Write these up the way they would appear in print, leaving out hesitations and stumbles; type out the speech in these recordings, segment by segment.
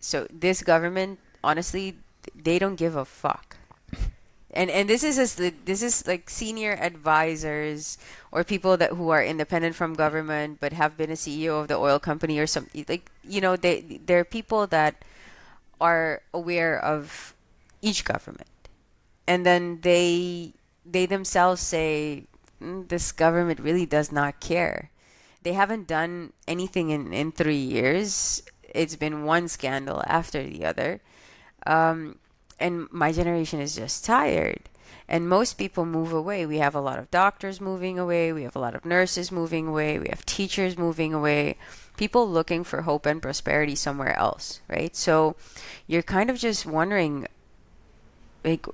So this government, honestly, they don't give a fuck. And this is this is like senior advisors or people that who are independent from government but have been a CEO of the oil company or something, like, they're people that are aware of each government, and then they themselves say, this government really does not care. They haven't done anything in 3 years. It's been one scandal after the other. um, and my generation is just tired. And most people move away. We have a lot of doctors moving away. We have a lot of nurses moving away. We have teachers moving away. People looking for hope and prosperity somewhere else, right? So you're kind of just wondering, like,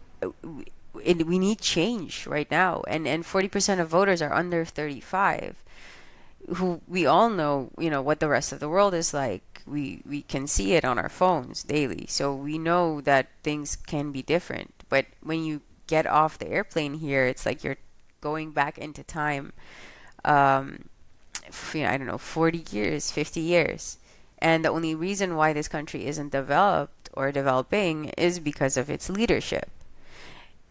we need change right now. And 40% of voters are under 35, who we all know, what the rest of the world is like. We can see it on our phones daily, so we know that things can be different. But when you get off the airplane here, it's like you're going back into time. Um, I don't know, 40 years, 50 years. And the only reason why this country isn't developed or developing is because of its leadership.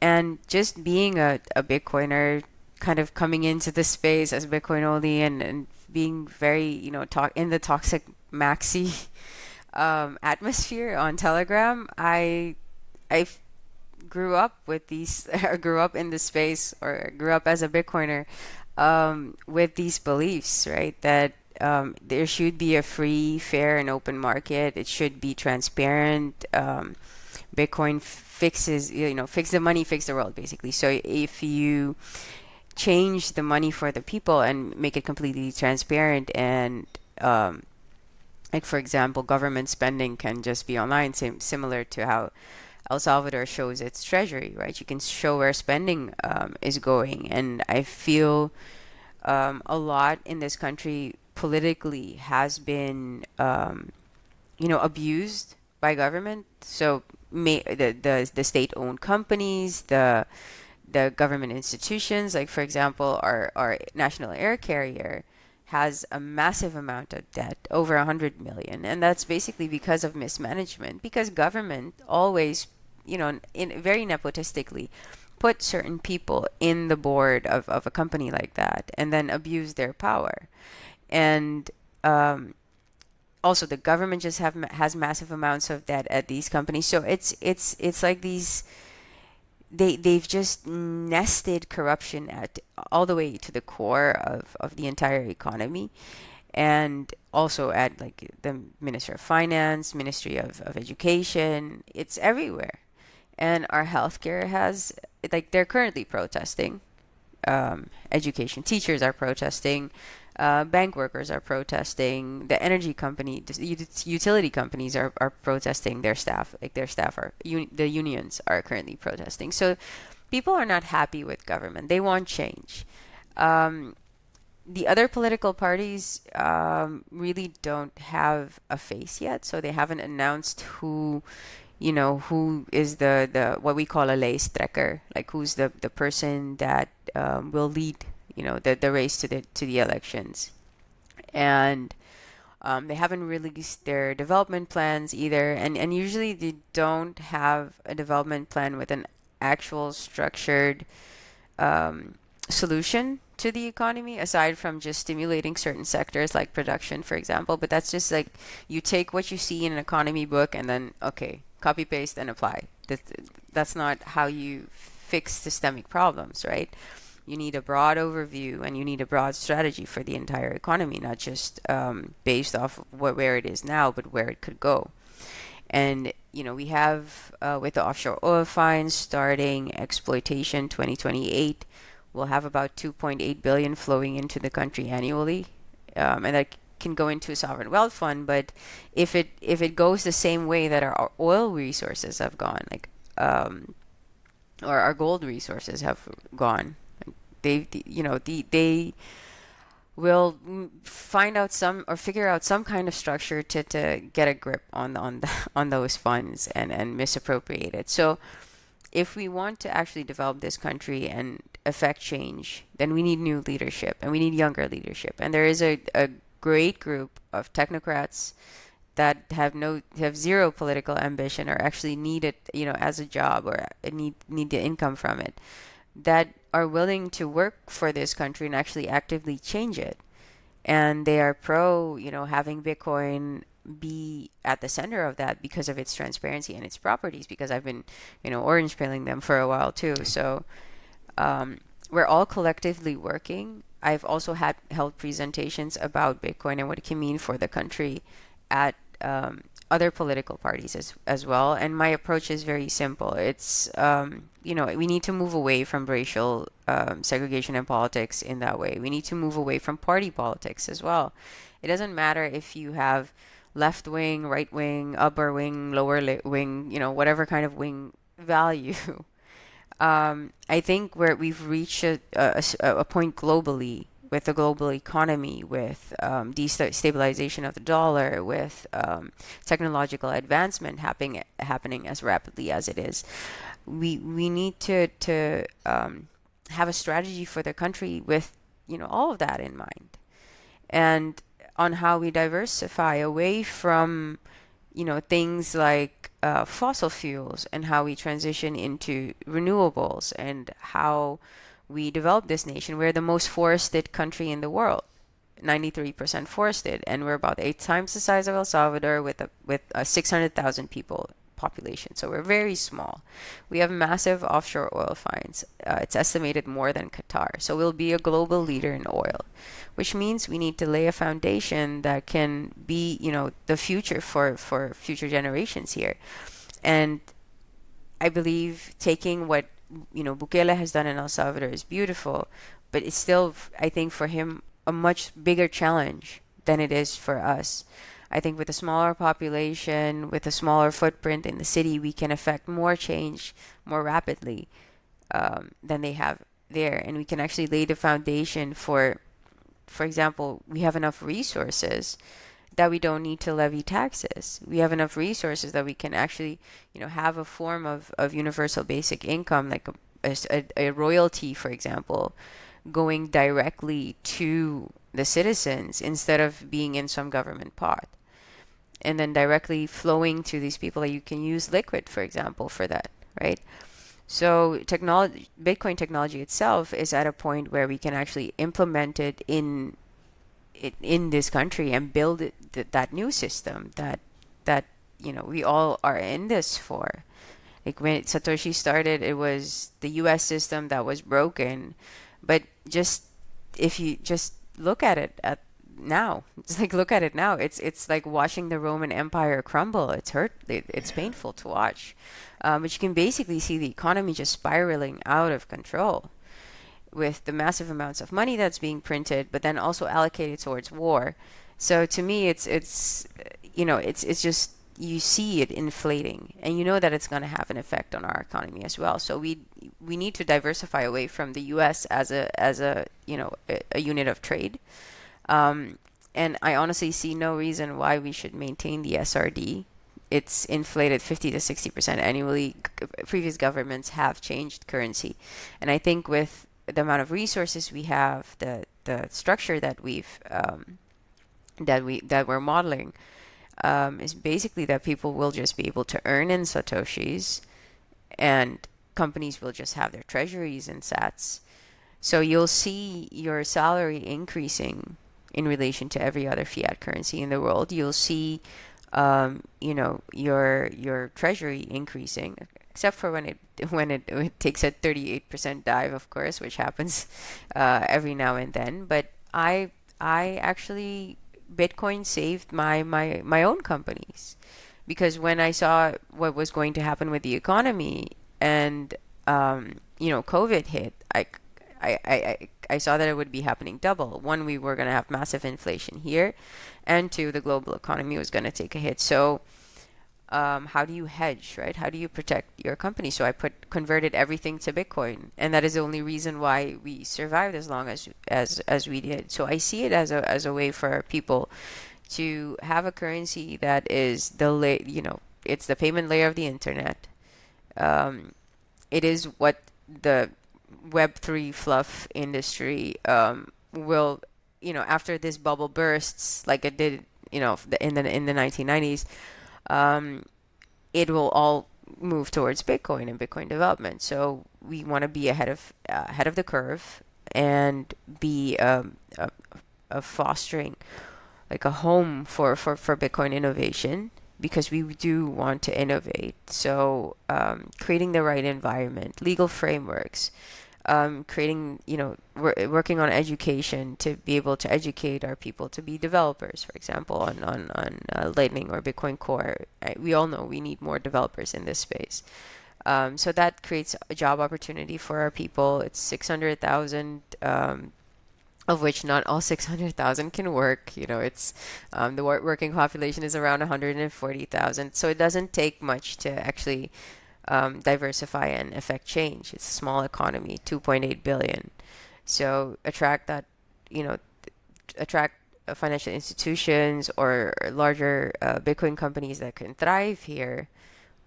And just being a Bitcoiner, kind of coming into the space as Bitcoin only, and being very, talk in the toxic maxi atmosphere on Telegram, I grew up with these, or grew up in the space, or grew up as a Bitcoiner, with these beliefs, right? That there should be a free, fair, and open market. It should be transparent. Bitcoin fixes, fix the money, fix the world, basically. So if you change the money for the people and make it completely transparent, and like, for example, government spending can just be online, similar to how El Salvador shows its treasury, right? You can show where spending is going. And I feel a lot in this country politically has been, abused by government. So the state-owned companies, the government institutions, like, for example, our national air carrier has a massive amount of debt, over 100 million, and that's basically because of mismanagement. Because government always, in very nepotistically, put certain people in the board of a company like that, and then abuse their power. And also, the government just has massive amounts of debt at these companies. So it's like these, they've just nested corruption at all the way to the core of the entire economy. And also at, like, the Minister of Finance, Ministry of Education, it's everywhere. And our healthcare has, like, they're currently protesting. Education teachers are protesting. Bank workers are protesting. The energy company, the utility companies are protesting their staff. Like, their staff are, the unions are currently protesting. So people are not happy with government. They want change. Um, the other political parties really don't have a face yet, so they haven't announced who is the what we call a lijsttrekker, like who's the person that will lead, the race to the elections. And they haven't released their development plans either, and usually they don't have a development plan with an actual structured um, solution to the economy, aside from just stimulating certain sectors like production, for example. But that's just like, you take what you see in an economy book and then, okay, copy paste and apply. That's not how you fix systemic problems, right? You need a broad overview and you need a broad strategy for the entire economy, not just based off of where it is now, but where it could go. And we have, with the offshore oil finds starting exploitation 2028, we'll have about 2.8 billion flowing into the country annually, and that can go into a sovereign wealth fund. But if it goes the same way that our oil resources have gone, like, or our gold resources have gone, they will find out some, or figure out some kind of structure to get a grip on those funds, and misappropriate it. So if we want to actually develop this country and affect change, then we need new leadership, and we need younger leadership. And there is a great group of technocrats that have zero political ambition or actually need it, as a job, or need the income from it, that are willing to work for this country and actually actively change it. And they are pro, having Bitcoin be at the center of that because of its transparency and its properties, because I've been, orange pilling them for a while too. So we're all collectively working. I've also had held presentations about Bitcoin and what it can mean for the country at other political parties as well. And my approach is very simple. It's, we need to move away from racial segregation in politics in that way. We need to move away from party politics as well. It doesn't matter if you have left wing, right wing, upper wing, lower wing, whatever kind of wing value. I think where we've reached a point globally with the global economy, with destabilization of the dollar, with technological advancement happening as rapidly as it is, we need to have a strategy for the country with all of that in mind, and on how we diversify away from things like fossil fuels, and how we transition into renewables, and how we develop this nation. We're the most forested country in the world, 93% forested, and we're about 8 times the size of El Salvador with a 600,000 people population. So we're very small. We have massive offshore oil finds. It's estimated more than Qatar. So we'll be a global leader in oil, which means we need to lay a foundation that can be, the future for future generations here. And I believe taking what, Bukele has done in El Salvador is beautiful, but it's still, I think, for him, a much bigger challenge than it is for us. I think with a smaller population, with a smaller footprint in the city, we can affect more change more rapidly than they have there. And we can actually lay the foundation for example, we have enough resources that we don't need to levy taxes. We have enough resources that we can actually, have a form of universal basic income, like a royalty, for example, going directly to the citizens instead of being in some government pot, and then directly flowing to these people that you can use liquid, for example, for that, right? So Bitcoin technology itself is at a point where we can actually implement it in this country and build that new system that we all are in this for. Like when Satoshi started, it was the U.S. system that was broken, but just if you just look at it at now, it's like look at it now. It's like watching the Roman Empire crumble. It's painful to watch, but you can basically see the economy just spiraling out of control, with the massive amounts of money that's being printed, but then also allocated towards war. So to me, it's just you see it inflating, and you know that it's going to have an effect on our economy as well. So we need to diversify away from the U.S. as a a unit of trade. And I honestly see no reason why we should maintain the SRD. It's inflated 50 to 60% annually. Previous governments have changed currency, and I think with the amount of resources we have, the structure that we're modeling, is basically that people will just be able to earn in satoshis, and companies will just have their treasuries in sats. So you'll see your salary increasing in relation to every other fiat currency in the world. You'll see, your treasury increasing, except for when it takes a 38% dive, of course, which happens every now and then. But I actually Bitcoin saved my own companies, because when I saw what was going to happen with the economy, and COVID hit, I saw that it would be happening double. One, we were going to have massive inflation here, and two, the global economy was going to take a hit. So how do you hedge, right? How do you protect your company? So I converted everything to Bitcoin, and that is the only reason why we survived as long as we did. So I see it as a way for people to have a currency that is it's the payment layer of the internet. It is what the Web3 fluff industry will, after this bubble bursts, like it did in the 1990s, um, it will all move towards Bitcoin and Bitcoin development. So we want to be ahead of the curve and be a fostering like a home for Bitcoin innovation because we do want to innovate. So creating the right environment, legal frameworks, creating, working on education to be able to educate our people to be developers, for example, on Lightning or Bitcoin Core. We all know we need more developers in this space. So that creates a job opportunity for our people. It's 600,000, of which not all 600,000 can work. It's the working population is around 140,000. So it doesn't take much to actually diversify and affect change. It's a small economy, 2.8 billion. So you know, attract financial institutions or larger Bitcoin companies that can thrive here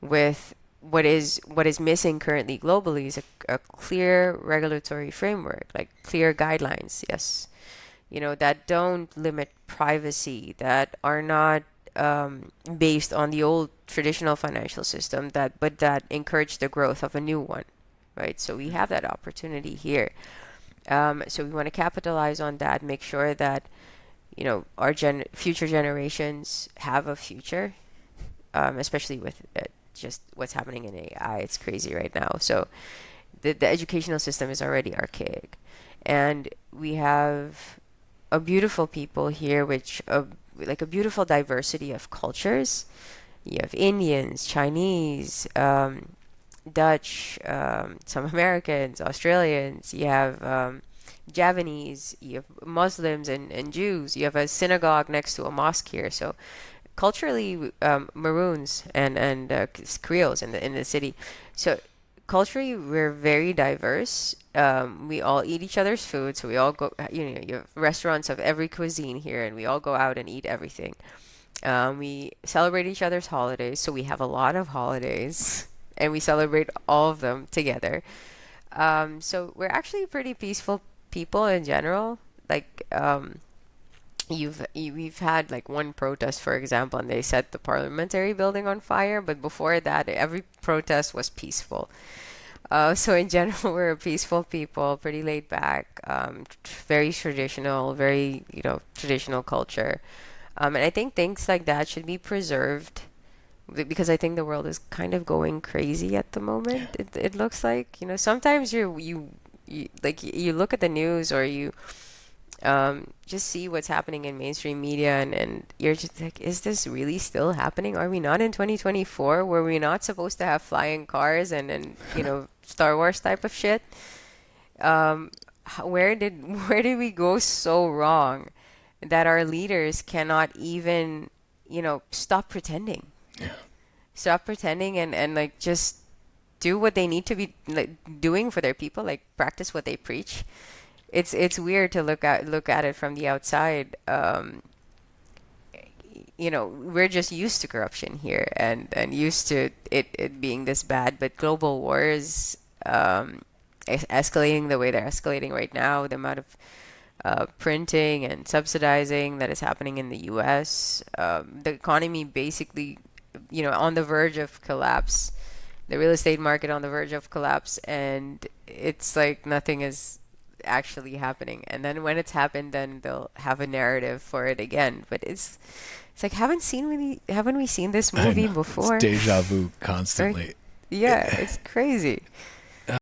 with what is missing currently globally is a clear regulatory framework, like clear guidelines, yes, that don't limit privacy, that are not based on the old traditional financial system, but that encourage the growth of a new one, right? So we have that opportunity here. So we want to capitalize on that, make sure that our future generations have a future, especially with just what's happening in AI. It's crazy right now. So the educational system is already archaic, and we have a beautiful people here, which like a beautiful diversity of cultures. You have Indians, Chinese, Dutch, some Americans, Australians. You have Javanese. You have Muslims and Jews. You have a synagogue next to a mosque here. So culturally, Maroons and Creoles in the city. So culturally, we're very diverse. We all eat each other's food, so we all go. You have restaurants of every cuisine here, and we all go out and eat everything. We celebrate each other's holidays, so we have a lot of holidays, and we celebrate all of them together. So we're actually pretty peaceful people in general. Like, we've had like one protest, for example, and they set the parliamentary building on fire, but before that, every protest was peaceful. So in general, we're a peaceful people, pretty laid back, very traditional, very, traditional culture. And I think things like that should be preserved because I think the world is kind of going crazy at the moment. It looks like, sometimes you like you look at the news or you just see what's happening in mainstream media, and you're just like, is this really still happening? Are we not in 2024? Were we not supposed to have flying cars and Star Wars type of shit? Um, where did we go so wrong that our leaders cannot even, stop pretending? Yeah. Stop pretending and like just do what they need to be like doing for their people, like practice what they preach. It's weird to look at it from the outside. We're just used to corruption here and used to it being this bad, but global wars escalating the way they're escalating right now, the amount of printing and subsidizing that is happening in the US, the economy basically, on the verge of collapse, the real estate market on the verge of collapse, and it's like nothing is actually happening. And then when it's happened, then they'll have a narrative for it again. But it's like haven't we seen this I movie know. It's before? deja vu Or constantly. yeah, it's crazy.